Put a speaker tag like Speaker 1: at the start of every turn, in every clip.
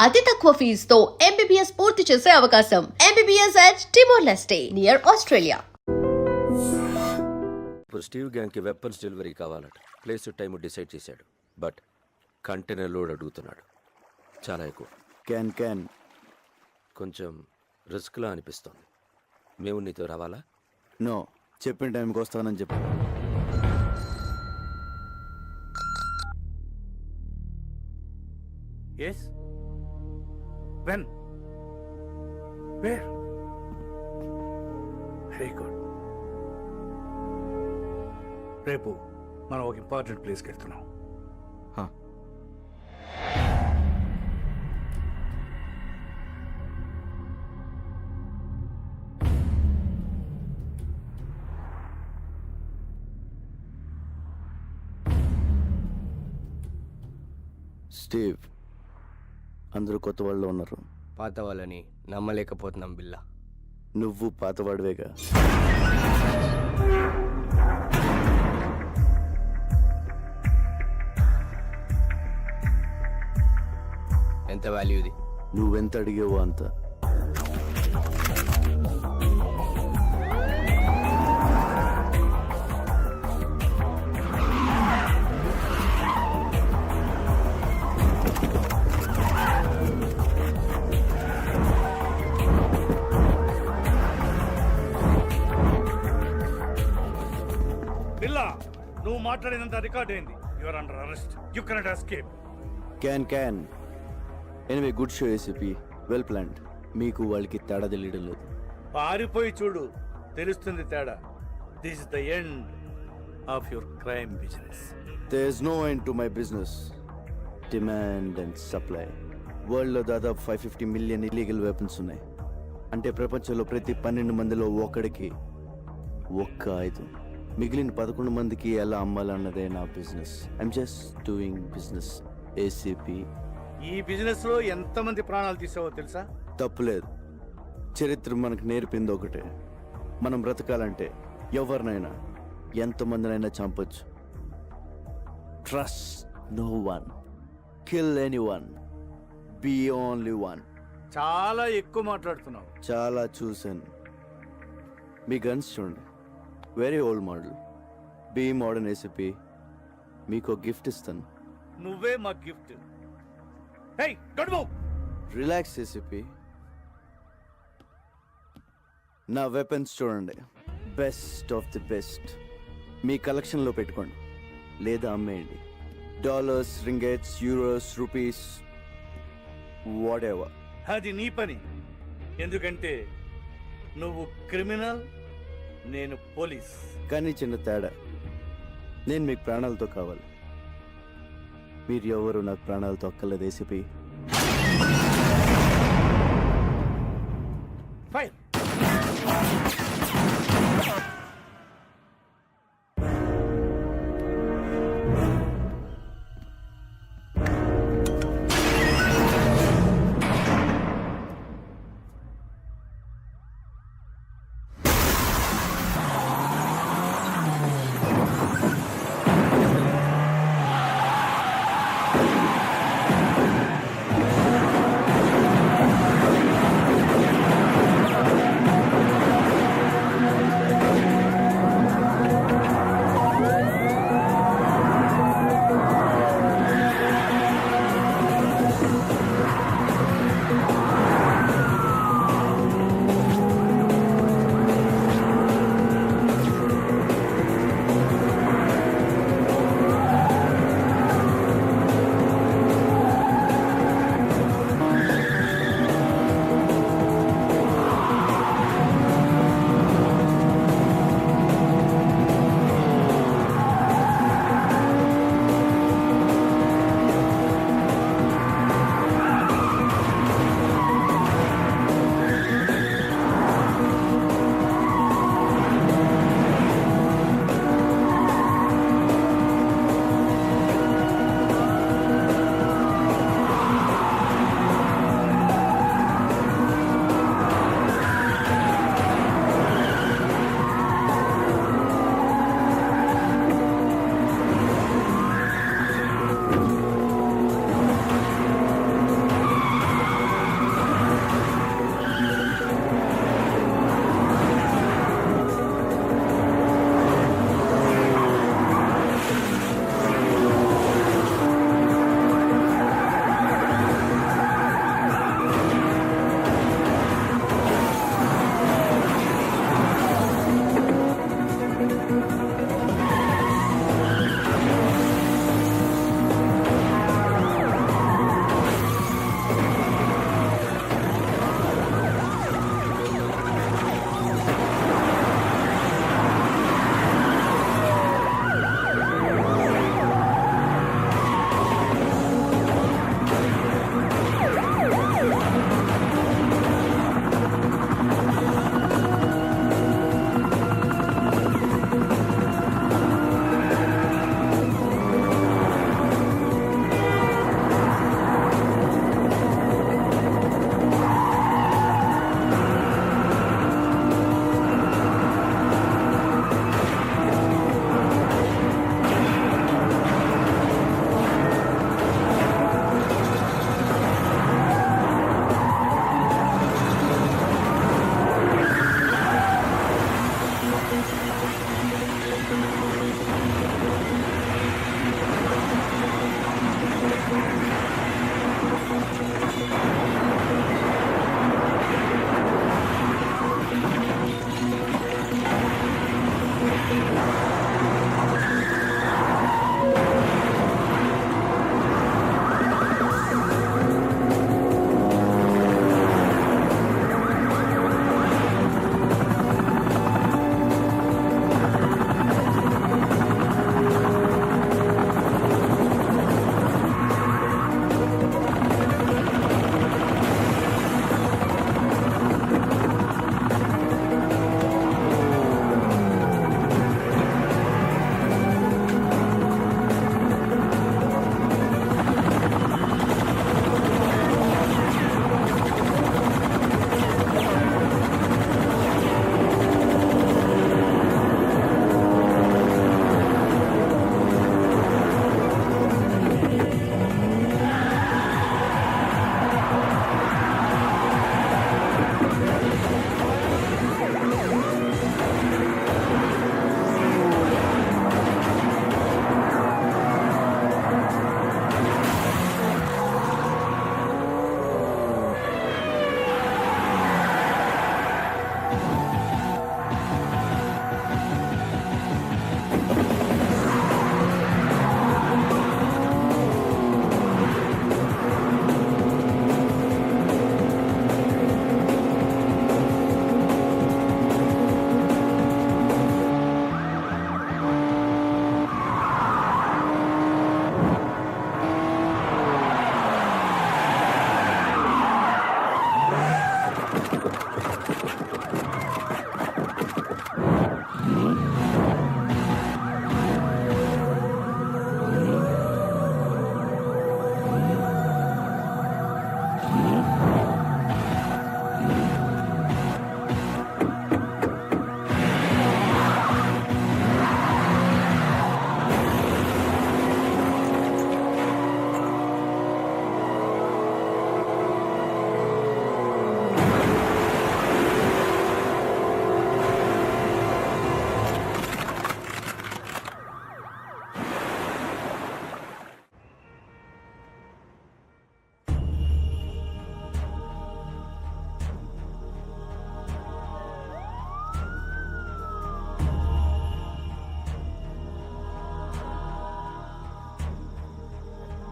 Speaker 1: అతి తక్కువ ఫీజుతో MBBS పూర్తి చేసే అవకాశం. MBBS at Timor-Leste near Australia.
Speaker 2: ఇప్పుడు స్టీవ్ గ్యాంగ్కి వెపన్స్ డెలివరీ కావాలట. ప్లేస్ టైం డిసైడ్ చేశాడు. బట్ కంటైనర్ లోడ్ అడుగుతున్నాడు. చాలా ఎక్కువ.
Speaker 3: క్యాన్
Speaker 2: కొంచెం రిస్క్లా అనిపిస్తోంది. మేము నీతో రావాలా?
Speaker 3: నో, చెప్పిన టైంకి వస్తానని చెప్పు.
Speaker 4: Yes? When? Where? Very good. రేపు మనం ఒక ఇంపార్టెంట్ ప్లేస్కి వెళ్తున్నాం.
Speaker 3: స్టీవ్, అందరూ కొత్త వాళ్ళు ఉన్నారు.
Speaker 5: పాత వాళ్ళని నమ్మలేకపోతున్నాం బిల్లా.
Speaker 3: నువ్వు పాతవాడివేగా.
Speaker 5: ఎంత వాల్యూ ఇది?
Speaker 3: నువ్వెంత అడిగేవో అంత.
Speaker 4: బిల్లా, నువ్వు మాట్లాడినంత రికార్డ్ అయింది. You are under arrest. You cannot escape.
Speaker 3: Can anyway, good show ACP. Well planned. మీకు వాళ్ళకి తేడా తెలియడం లేదు.
Speaker 4: పారిపోయి చూడు, తెలుస్తుంది తేడా. This is the end of your crime business.
Speaker 3: There is no end to my business. Demand and supply. వరల్డ్లో దాదాపు 550 మిలియన్ ఇల్లీగల్ వెపన్స్ ఉన్నాయి. అంటే ప్రపంచంలో ప్రతి 12 మందిలో ఒకడికి ఒక్క ఆయుధం. మిగిలిన 11 మందికి ఎలా అమ్మాలన్నదే నా business. I'm just doing business ACP.
Speaker 4: ఈ బిజినెస్ లో ఎంతమంది ప్రాణాలు తీసావో తెలుసా?
Speaker 3: తప్పులేదు. చరిత్ర మనకు నేర్పింది ఒకటే, మనం బ్రతకాలంటే ఎవరినైనా ఎంతమందినైనా చంపొచ్చు. Trust no one, kill anyone, be only one.
Speaker 4: చాలా ఎక్కువ మాట్లాడుతున్నావు.
Speaker 3: చాలా చూశాను. మీ గన్స్ చూడండి, very old model. Be modern ACP. మీకు గిఫ్ట్ ఇస్తాను.
Speaker 4: నువ్వే మా gift. Hey, don't move.
Speaker 3: Relax ACP. నా వెపన్స్ చూడండి, బెస్ట్ ఆఫ్ ది బెస్ట్. మీ కలెక్షన్లో పెట్టుకోండి లేదా అమ్మేయండి. Dollars, ringgits, euros, rupees, whatever.
Speaker 4: అది నీ పని. ఎందుకంటే నువ్వు క్రిమినల్, నేను పోలీస్.
Speaker 3: కానీ చిన్న తేడా, నేను మీకు ప్రాణాలతో కావాలి. మీరు ఎవరు నాకు ప్రాణాలతో అక్కర్లేదు ACP.
Speaker 4: Fire.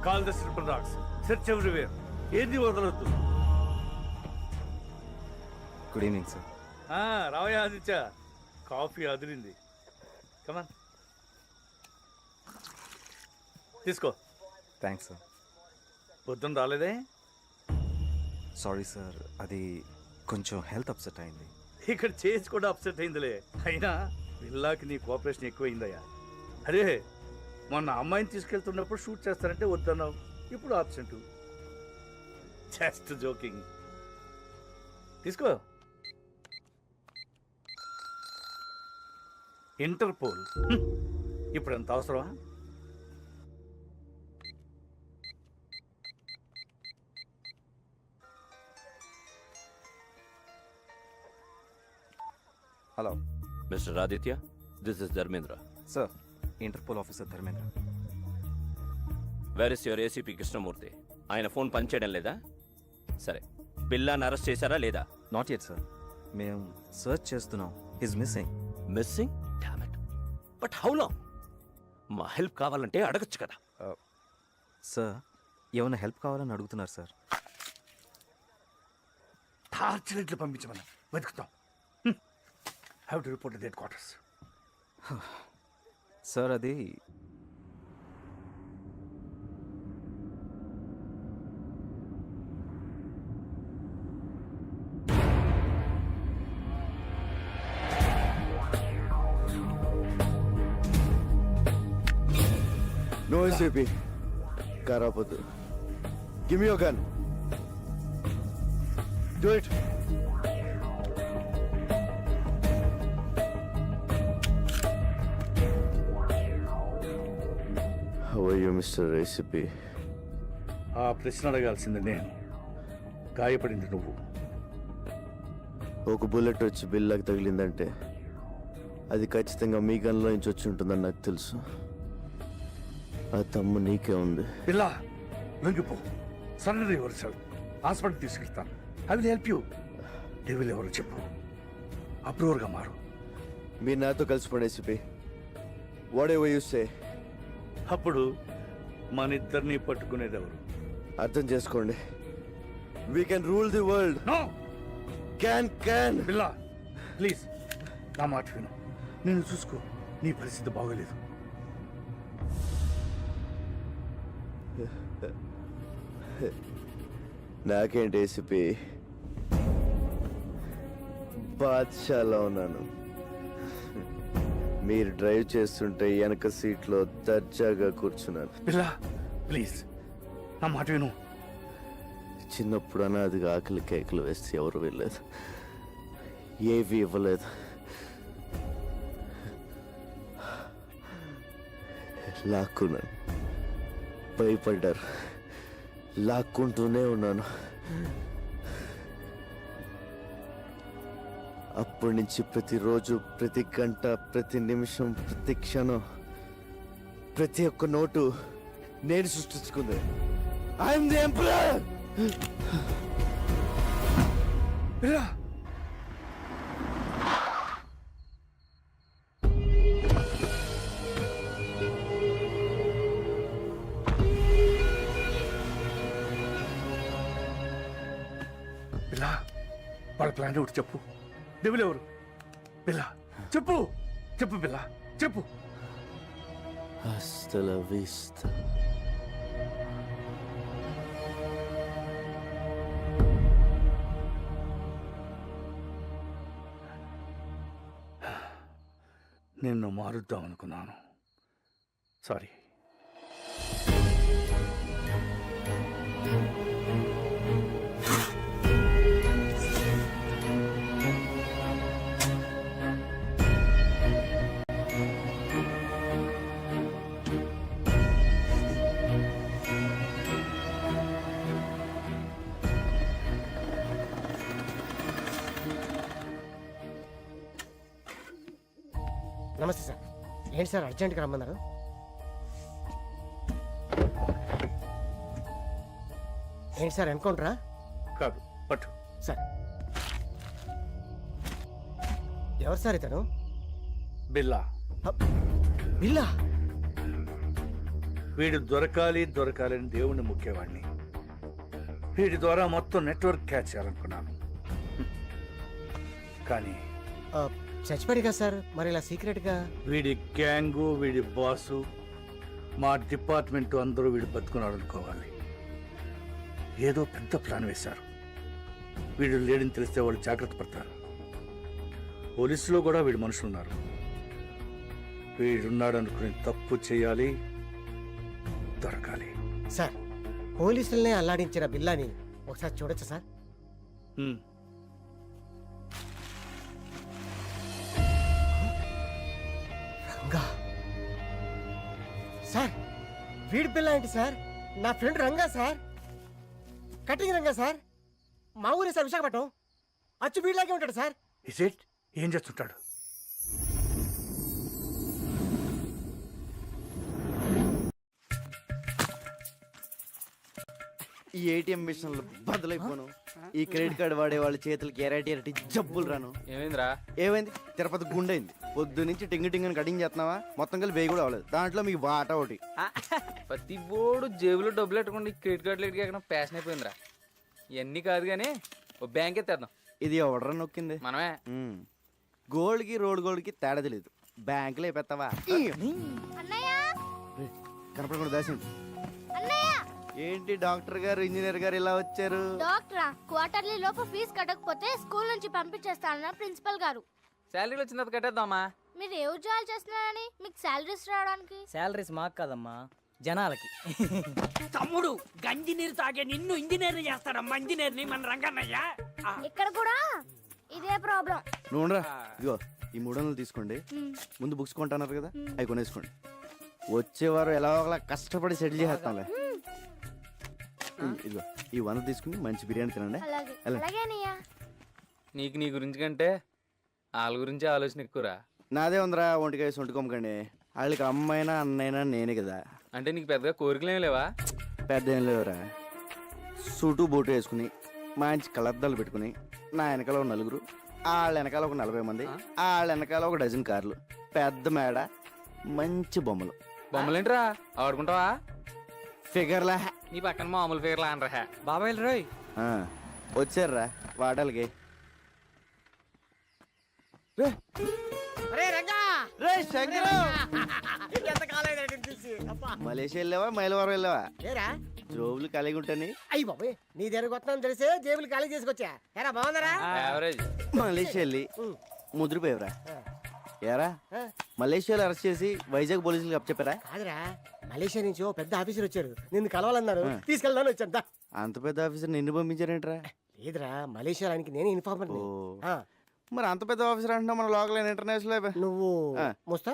Speaker 4: Call the slipper dogs, search everywhere. ఏది వదలొద్దు.
Speaker 6: Good evening sir.
Speaker 4: రావయ్య ఆదిత్య, కాఫీ అదిరింది. కమన్ తీసుకో.
Speaker 6: Thanks sir.
Speaker 4: పొద్దున్న రాలేదే?
Speaker 6: సారీ సార్, అది కొంచెం హెల్త్ అప్సెట్ అయింది.
Speaker 4: ఇక్కడ చేసి కూడా అప్సెట్ అయిందిలే. అయినా పిల్లాకి నీ కోఆపరేషన్ ఎక్కువైందయ్యా. అరే మొన్న అమ్మాయిని తీసుకెళ్తున్నప్పుడు షూట్ చేస్తానంటే వద్దన్నావు, ఇప్పుడు ఆబ్సెంట్. Just joking. తీసుకో. ఇంటర్పోల్ ఇప్పుడు ఎంత అవసరమా?
Speaker 6: Hello
Speaker 2: mister Aditya, this is Dharmendra.
Speaker 6: Sir, Interpol officer Dharmendra.
Speaker 2: Where is your ACP Krishnamurthy? ఆయన ఫోన్ పనిచేయడం లేదా? సరే, బిల్లాని అరెస్ట్ చేశారా లేదా?
Speaker 6: నాట్ యెట్ సార్, మేము సర్చ్ చేస్తున్నాం. His missing.
Speaker 2: Missing? Damn it. But how long? మా హెల్ప్ కావాలంటే అడగచ్చు కదా.
Speaker 6: సార్, ఏమైనా హెల్ప్ కావాలని అడుగుతున్నారు సార్.
Speaker 4: టార్చ్ లైట్లు పంపించమని వెతుకుతాం. Have to report to headquarters.
Speaker 6: Sir, అది
Speaker 3: నో ఎస్ఏపీ. కారాపోతు. Give me your gun. Do it. How are you mister ACP?
Speaker 4: ఆ ప్రశ్న అడగాల్సింది నేను, గాయపడింది నువ్వు.
Speaker 3: ఒక బుల్లెట్ వచ్చి బిల్లాకి తగిలిందంటే అది ఖచ్చితంగా మీ గన్లో నుంచి వచ్చి ఉంటుందని నాకు తెలుసు. ఆ తమ్ము నీకే ఉంది.
Speaker 4: పిల్ల లొంగిపో. Surrender yourself. హాస్పిటల్ తీసుకెళ్తాను. I will help you. Devil ఎవరు చెప్పు. అప్రూవర్గా మారు.
Speaker 3: మీరు నాతో కలిసిపోండి ACP. Whatever you say.
Speaker 4: అప్పుడు మన ఇద్దరిని పట్టుకునేది ఎవరు?
Speaker 3: అర్థం చేసుకోండి. We can rule the world.
Speaker 4: No.
Speaker 3: Can.
Speaker 4: పిల్ల ప్లీజ్ నా మాట విను. నేను చూసుకో. నీ పరిస్థితి బాగోలేదు.
Speaker 3: నాకేంటి ఏసీపీ, బాద్షాలో ఉన్నాను. మీరు డ్రైవ్ చేస్తుంటే వెనక సీట్లో దర్జాగా కూర్చున్నాను.
Speaker 4: పిల్ల ప్లీజ్ నా మాట విను.
Speaker 3: చిన్నప్పుడు అనాదిగా ఆకలి కేకలు వేస్తే ఎవరు వెళ్ళలేదు, ఏవి ఇవ్వలేదు. లాక్కున్నాను. భయపడ్డారు. లాక్కుంటూనే ఉన్నాను. అప్పటి నుంచి ప్రతిరోజు, ప్రతి గంట, ప్రతి నిమిషం, ప్రతి క్షణం, ప్రతి ఒక్క నోటు నేను సృష్టించుకుంది. I'm the emperor.
Speaker 4: పిల్ల పిల్ల వాళ్ళ ప్లాన్ ఒకటి చెప్పు. డెవిల్ ఎవరు? పిల్ల చెప్పు. చెప్పు పిల్ల చెప్పు.
Speaker 3: Hasta la vista.
Speaker 4: నిన్ను మారుద్దాం అనుకున్నాను. సారీ.
Speaker 7: నమస్తే సార్. ఏంటి సార్ అర్జెంట్గా రమ్మన్నారు? ఏంటి సార్ ఎన్కౌంటరా?
Speaker 4: కాదు పట్టు.
Speaker 7: సార్ ఎవరు సార్ ఇతను?
Speaker 4: బిల్లా.
Speaker 7: బిల్లా?
Speaker 4: వీడు దొరకాలని దేవుణ్ణి ముఖ్యవాడిని. వీడి ద్వారా మొత్తం నెట్వర్క్ క్యాచ్ చేయాలనుకున్నాను. కానీ
Speaker 7: చచ్చిపోయాడు కదా సార్, మరి ఇలా సీక్రెట్గా?
Speaker 4: వీడి గ్యాంగు, వీడి బాసు, మా డిపార్ట్మెంట్ అందరూ వీడు బతుకున్నాడు అనుకోవాలి. ఏదో పెద్ద ప్లాన్ వేశారు. వీడు లేడని తెలిస్తే వాళ్ళు జాగ్రత్త పడతారు. పోలీసులో కూడా వీడి మనుషులు ఉన్నారు. వీడున్నాడు అనుకుని తప్పు చేయాలి, దొరకాలి.
Speaker 7: సార్, పోలీసుల్నే అల్లాడించిన బిల్లాని ఒకసారి చూడొచ్చా సార్?
Speaker 4: హ్మ్.
Speaker 7: రంగా సార్, వీడి పిల్ల ఏంటి సార్? నా friend Ranga sir, cutting Ranga sir, మా ఊరే సార్, విశాఖపట్నం. అచ్చు వీడిలాగే ఉంటాడు సార్.
Speaker 4: Is it? ఏం చేస్తుంటాడు?
Speaker 3: ఈ ఏటీఎం మిషన్లు బదులైపోను. ఈ క్రెడిట్ కార్డు వాడే వాళ్ళ చేతులకి ఎరటి జబ్బులు రాను.
Speaker 5: ఏమైందిరా?
Speaker 3: ఏమైంది? తిరుపతి గుండైంది. పొద్దు నుంచి టింగ్ టింగ్ అని కటింగ్ చేస్తున్నావా? మొత్తం కలిసి వేయి కూడా అవ్వలేదు. దాంట్లో మీకు వాటా ఒకటి.
Speaker 8: ప్రతి బోర్డు జేబులో డబ్బులు పెట్టుకోండి, క్రెడిట్ కార్డులు ఎక్కడ ఫ్యాషన్ అయిపోయిందిరా. ఇవన్నీ కాదు కానీ ఓ బ్యాంక్ ఎత్తేద్దాం.
Speaker 3: ఇది ఎవడరా నొక్కింది?
Speaker 8: మనమే.
Speaker 3: గోల్డ్కి గోల్డ్కి తేడా తెలియదు. బ్యాంకులో అయిపోతావా? కనపడకుండా దాసింది. ఏంటి డాక్టర్ గారు, ఇంజనీర్ గారు ఇలా వచ్చారు?
Speaker 9: డాక్టరా, క్వార్టర్లీ లోపు ఫీజు కట్టకపోతే స్కూల్ నుంచి పంపించేస్తానన్న ప్రిన్సిపల్ గారు.
Speaker 8: శాలరీ వచ్చిన తర్వాత కట్టేద్దామా?
Speaker 9: మీరు ఏ ఉద్యోగాలు చేస్తున్నారని మీకు శాలరీస్ రావడానికి?
Speaker 10: శాలరీస్ మాకు కదమ్మా, జనాలకి.
Speaker 11: తమ్ముడు గంజి నీరు తాగే నిన్ను ఇంజనీర్ చేస్తాడమ్మా. ఇంజనీర్ ని మన రంగన్నయ్య.
Speaker 9: ఇక్కడ కూడా ఇదే ప్రాబ్లం.
Speaker 3: నువ్వు ఉండరా. ఇదిగో ఈ 300 తీసుకోండి. ముందు బుక్స్ కొంటున్నారు కదా, అవి కొనేసుకోండి. వచ్చేవారు ఎలా ఒకలా కష్టపడి సెటిల్ చేస్తాంలే. ఇదిగో ఈ 100 తీసుకుని మంచి బిర్యానీ తినండి.
Speaker 9: అలాగే
Speaker 3: ఎలా?
Speaker 9: అలాగేనయ్యా.
Speaker 8: నీకు నీ గురించి కంటే వాళ్ళ గురించి ఆలోచన ఎక్కువరా.
Speaker 3: నాదే ఉందిరా, ఒంటికాయ సొంటుకోమకండి. వాళ్ళకి అమ్మైనా అన్నైనా నేనే కదా.
Speaker 8: అంటే నీకు పెద్దగా కోరికలేం లేవా?
Speaker 3: పెద్ద ఏం లేవురా. సూటు బూటు వేసుకుని మంచి కలద్దాలు పెట్టుకుని నా వెనకాల ఒక 4, వాళ్ళ వెనకాల ఒక 40 మంది, వాళ్ళ వెనకాల ఒక డజన్ కార్లు, పెద్ద మేడ, మంచి బొమ్మలు.
Speaker 8: బొమ్మలేంట్రా ఆడుకుంటావా?
Speaker 3: ఫిగర్లా.
Speaker 8: నీ పక్కన మామూలు ఫిగర్లా అనరా.
Speaker 10: బాబాయ్ రోయ్,
Speaker 3: వచ్చారా వాటాలకి? మలేషియా వెళ్ళావా, మైలవరం వెళ్ళావా?
Speaker 7: ఏరా
Speaker 3: జోబులు కలిగి ఉంటాని.
Speaker 7: అయ్యి బాబాయ్, నీ దగ్గర వస్తున్నాను తెలిసే జేబులు ఖాళీ చేసుకొచ్చా. ఎరా బాగుందరా?
Speaker 8: యావరేజ్.
Speaker 3: మలేషియా వెళ్ళి ముద్రపోయావురా. ఏరా మలేషియాలో అరెస్ట్ చేసి వైజాగ్ పోలీసులకు అప్పచెప్పారా?
Speaker 7: కాదురా, మలేషియా నుంచి ఓ పెద్ద ఆఫీసర్ వచ్చారు, నిన్ను కలవాలన్నారు, తీసుకెళ్దాను వచ్చాను. దా.
Speaker 3: అంత పెద్ద ఆఫీసర్ నిన్ను పంపించారేంట్రా?
Speaker 7: లేదురా, మలేషియా ఆయనకి నేనే ఇన్ఫార్మర్.
Speaker 3: ఓ. మరి అంత పెద్ద ఆఫీసర్ అంటున్నా మన లోకల్ ఇంటర్నేషనల్.
Speaker 7: నువ్వు మోస్తా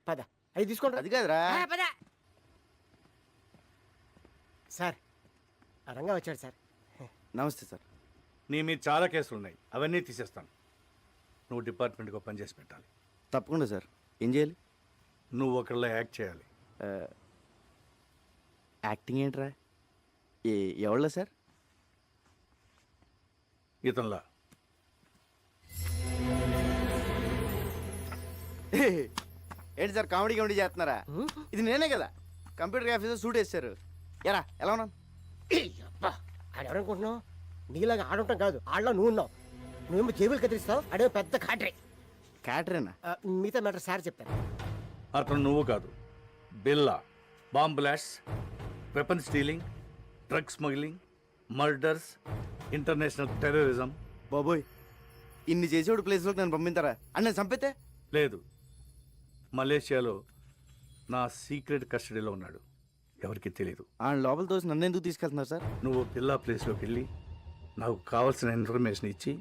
Speaker 7: పద, అవి తీసుకోండి.
Speaker 3: అది కాదురా.
Speaker 7: సార్, ఆ రంగా వచ్చాడు సార్.
Speaker 3: నమస్తే సార్.
Speaker 4: నీ మీద చాలా కేసులు ఉన్నాయి, అవన్నీ తీసేస్తాను. నువ్వు డిపార్ట్మెంట్కి పని చేసి పెట్టాలి.
Speaker 3: తప్పకుండా సార్. ఏం చేయాలి?
Speaker 4: నువ్వు ఒకళ్ళ యాక్ట్ చేయాలి.
Speaker 3: యాక్టింగ్ ఏంట్రా? ఎవళ్ళ సార్?
Speaker 4: ఇతనిలా.
Speaker 3: ఏంటి సార్ కామెడీ చేస్తున్నారా? ఇది నేనే కదా, కంప్యూటర్ ఆఫీసర్ సూట్ వేస్తారు. ఎరా ఎలా ఉన్నాను?
Speaker 7: ఆడెవరనుకుంటున్నావు? నీలాగా ఆడుంటాం కాదు, ఆడలో నువ్వు ఉన్నావు. నువ్వేమో జేబులు కత్తిరిస్తావు, అడే పెద్ద కాటరే.
Speaker 3: క్యాటరేనా?
Speaker 7: మిగతా మ్యాటర్ సార్ చెప్తాను.
Speaker 4: అతను నువ్వు కాదు, బిల్లా. Bomb blast, weapon stealing, drug smuggling, murders, international terrorism.
Speaker 3: బాబోయ్, ఇన్ని చేసేవాడు ప్లేస్లోకి నన్ను పంపిస్తారా? అని నేను చంపితే?
Speaker 4: లేదు, మలేషియాలో నా సీక్రెట్ కస్టడీలో ఉన్నాడు, ఎవరికి తెలియదు.
Speaker 3: ఆయన లోపల తోసి నన్ను ఎందుకు తీసుకెళ్తున్నారు సార్?
Speaker 4: నువ్వు బిల్లా ప్లేస్లోకి వెళ్ళి నాకు కావాల్సిన ఇన్ఫర్మేషన్ ఇచ్చి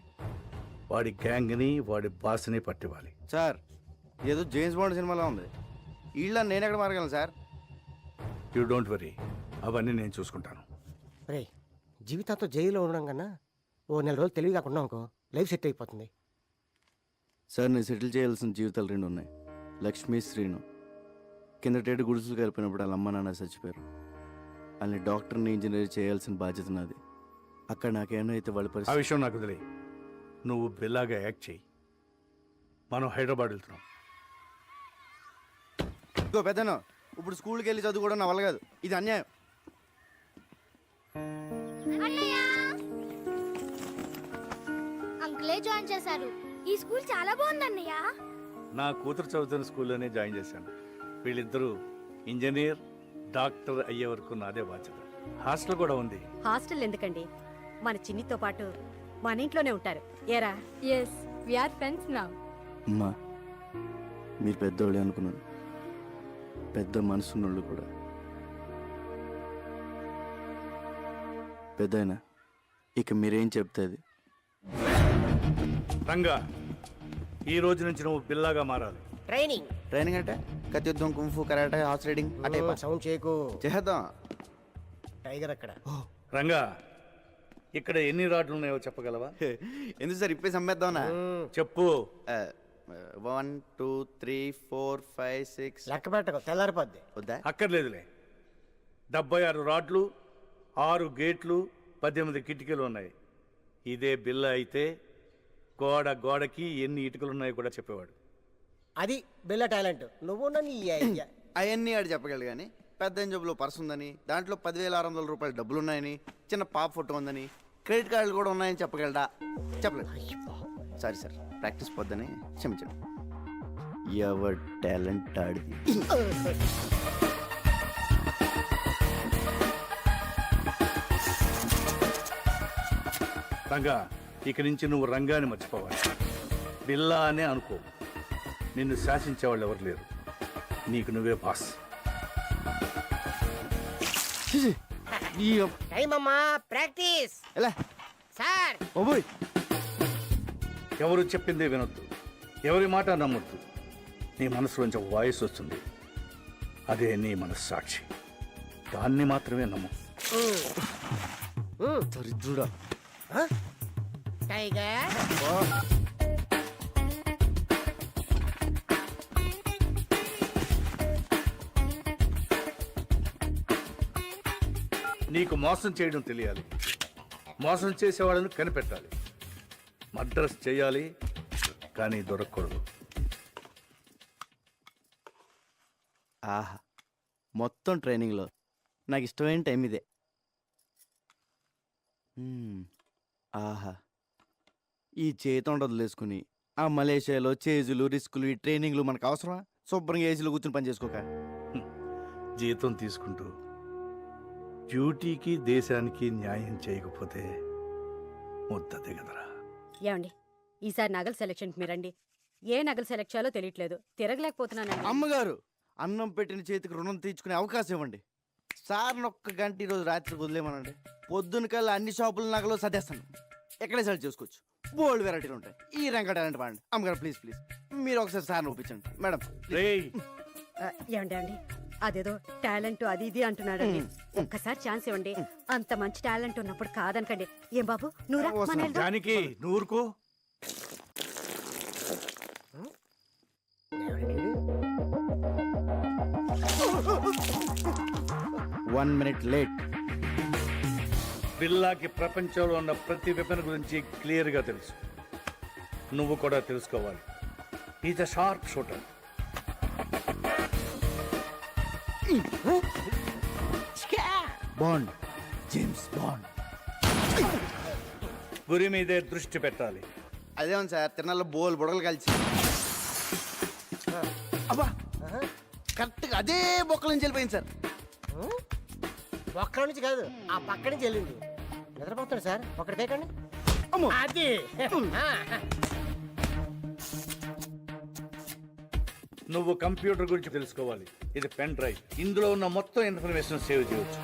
Speaker 4: వాడి గ్యాంగ్ని, వాడి బాస్ని పట్టివ్వాలి.
Speaker 3: సార్, ఏదో జేమ్స్ బాండ్ సినిమాలో ఉంది. వీళ్ళ నేను ఎక్కడ మారగలను సార్?
Speaker 4: యూ డోంట్ వరీ, అవన్నీ నేను చూసుకుంటాను.
Speaker 7: రే, జీవితాంతో జైల్లో ఉండడం కన్నా ఓ 4 రోజులు తెలివి కాకుండా అనుకో, లైఫ్ సెట్ అయిపోతుంది.
Speaker 3: సార్, నేను సెటిల్ చేయాల్సిన జీవితాలు 2 ఉన్నాయి. లక్ష్మీ, శ్రీను. కిందటేటు గుడిసెలు కలిపినప్పుడు వాళ్ళ అమ్మ నాన్న చచ్చిపోయారు. వాళ్ళని డాక్టర్ని, ఇంజనీర్ చేయాల్సిన బాధ్యత నాది. అక్కడ నాకేమైనా అయితే వాళ్ళ
Speaker 4: ఆ
Speaker 3: పరిస్థితి.
Speaker 4: విషయం నాకు తెలియ. నువ్వు బిల్లాగా యాక్ట్ చేయి. మనం హైదరాబాద్ వెళ్తున్నాం.
Speaker 3: పెద్దను ఇప్పుడు స్కూల్కి వెళ్ళి చదువుకోవడం నా వల్ల కాదు, ఇది అన్యాయం.
Speaker 9: అంకులే జాయిన్ చేశారు. ఈ స్కూల్ చాలా బాగుంది అన్నయ్య.
Speaker 4: నా కూతురు చదువుతున్న స్కూల్లోనే జాయిన్ చేశాను. వీళ్ళిద్దరూ ఇంజనీర్, డాక్టర్ అయ్యే వరకు నాదే బాధ్యత. హాస్టల్ కూడా ఉంది.
Speaker 12: హాస్టల్ ఎందుకండి, మన చిన్నితో పాటు మన ఇంట్లోనే ఉంటారు. ఏరా?
Speaker 9: Yes we are friends now.
Speaker 3: అమ్మా, మీరు పెద్దోళ్ళే అనుకున్నాను, పెద్ద మనసున్నోళ్ళు కూడా. పెద్దయినా ఇక మీరేం చెప్తుంది?
Speaker 4: రంగా, ఈ రోజు నుంచి నువ్వు బిల్లాగా మారాలి.
Speaker 7: ట్రైనింగ్
Speaker 3: ట్రైనింగ్ అంటే కత్తియుద్ధం, కుంఫు, కరాటే, హార్స్ రైడింగ్ అంటే
Speaker 7: సౌండ్ చేయకు.
Speaker 3: చేద్దాం.
Speaker 7: టైగర్ అక్కడ.
Speaker 4: రంగా, ఇక్కడ ఎన్ని రాడ్లు ఉన్నాయో చెప్పగలవా?
Speaker 3: ఎందుకు సార్ ఇప్పేసి అమ్మేద్దామనా?
Speaker 4: చెప్పు.
Speaker 3: 1 2 3 4 5 6.
Speaker 7: లెక్క పెట్టకు, తెల్లారిపోద్ది.
Speaker 3: వద్దా?
Speaker 4: అక్కర్లేదులే. 76 రాడ్లు, 6 గేట్లు, 18 కిటికీలు ఉన్నాయి. ఇదే బిల్ల అయితే గోడకి ఎన్ని ఇటుకలు ఉన్నాయో కూడా చెప్పేవాడు.
Speaker 7: అది బిల్ల టాలెంట్. నువ్వు నన్ను
Speaker 3: అవన్నీ ఆడు చెప్పగలడు కానీ పెద్ద జబ్బులో పర్స్ ఉందని, దాంట్లో 10,600 రూపాయలు డబ్బులు ఉన్నాయని, చిన్న పాప ఫోటో ఉందని, క్రెడిట్ కార్డులు కూడా ఉన్నాయని చెప్పగలడా? చెప్పలేదు. సారీ సార్, ప్రాక్టీస్ పొద్దని క్షమించండి. ఎవరి టాలెంట్ ఆడిది.
Speaker 4: రంగా, ఇక నుంచి నువ్వు రంగాన్ని మర్చిపోవాలి. బిల్లా అనే అనుకో. నిన్ను శాసించేవాళ్ళు ఎవరు లేరు. నీకు నువ్వే బాస్.
Speaker 7: టైం అమ్మా, ప్రాక్టీస్.
Speaker 3: ఎలా
Speaker 7: సార్
Speaker 3: ఓబోయ్,
Speaker 4: ఎవరు చెప్పిందే వినొద్దు, ఎవరి మాట నమ్మొద్దు. నీ మనసులోంచి ఒక వాయిస్ వస్తుంది, అదే నీ మనస్సాక్షి. దాన్ని మాత్రమే నమ్ము.
Speaker 3: దరిద్రుడా.
Speaker 7: టైగర్
Speaker 4: నీకు మోసం చేయడం తెలియాలి, మోసం చేసేవాళ్ళని కనిపెట్టాలి. మద్రస్ చేయాలి కానీ దొరకకూడదు.
Speaker 3: ఆహా, మొత్తం ట్రైనింగ్లో నాకు ఇష్టమైన టైం ఇదే. ఆహా, ఈ చేతి వదిలేసుకుని ఆ మలేషియాలో చేజులు, రిస్కులు, ఈ ట్రైనింగ్లు మనకు అవసరమా? శుభ్రంగా ఏసీలో కూర్చుని పని చేసుకోక.
Speaker 4: జీతం తీసుకుంటూ డ్యూటీకి దేశానికి న్యాయం చేయకపోతే ముద్ద దిగదరా.
Speaker 12: ఏమండి, ఈసారి నగల సెలక్షన్కి మీరండి. ఏ నగలు సెలెక్ట్ చేయాలో తెలియట్లేదు, తిరగలేకపోతున్నానండి.
Speaker 3: అమ్మగారు, అన్నం పెట్టిన చేతికి రుణం తీర్చుకునే అవకాశం ఇవ్వండి. సార్ని ఒక్క గంట ఈరోజు రాత్రికి వదిలేమనండి. పొద్దున కల్లా అన్ని షాపుల నగలు సదేస్తాను. ఎక్కడే సెలెక్ట్ చేసుకోవచ్చు, బోల్డ్ వెరైటీలు ఉంటాయి. ఈ రంగ టాలెంట్ వాడండి. అమ్మగారు ప్లీజ్ ప్లీజ్, మీరు ఒకసారి సార్ని ఒప్పించండి మేడం.
Speaker 12: ఏమండి అండి, అదేదో టాలెంట్ అది ఇది అంటున్నాడండి. ఒక్కసారి ఛాన్స్ ఇవ్వండి. అంత మంచి టాలెంట్ ఉన్నప్పుడు కాదనకండి. ఏం బాబు, నువ్వు
Speaker 4: జానికి నూరుకో.
Speaker 3: 1 minute లేట్.
Speaker 4: బిల్లాకి ప్రపంచంలో ఉన్న ప్రతి వెపన్ గురించి క్లియర్గా తెలుసు. నువ్వు కూడా తెలుసుకోవాలి. Is a sharp shooter.
Speaker 3: Bond, James bond.
Speaker 4: గురి మీదే దృష్టి పెట్టాలి.
Speaker 3: అదేమో సార్, తిరణాల్లో బోల్ బుడగలు కలిసి. అబ్బా, కరెక్ట్గా అదే బొక్కల నుంచి వెళ్ళిపోయింది సార్.
Speaker 7: ఒక్కల నుంచి కాదు, ఆ పక్క నుంచి వెళ్ళింది. నిద్రపోతాడు సార్, ఒకటి తేకండి. అది
Speaker 4: నువ్వు కంప్యూటర్ గురించి తెలుసుకోవాలి. ఇది పెన్ డ్రైవ్, ఇందులో ఉన్న మొత్తం ఇన్ఫర్మేషన్ సేవ్ చేయవచ్చు.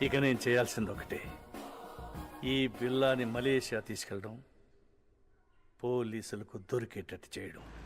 Speaker 4: ఇక నేను చేయాల్సింది ఒకటే, ఈ బిల్లాని మలేషియా తీసుకెళ్ళడం, పోలీసులకు దొరికేటట్టు చేయడం.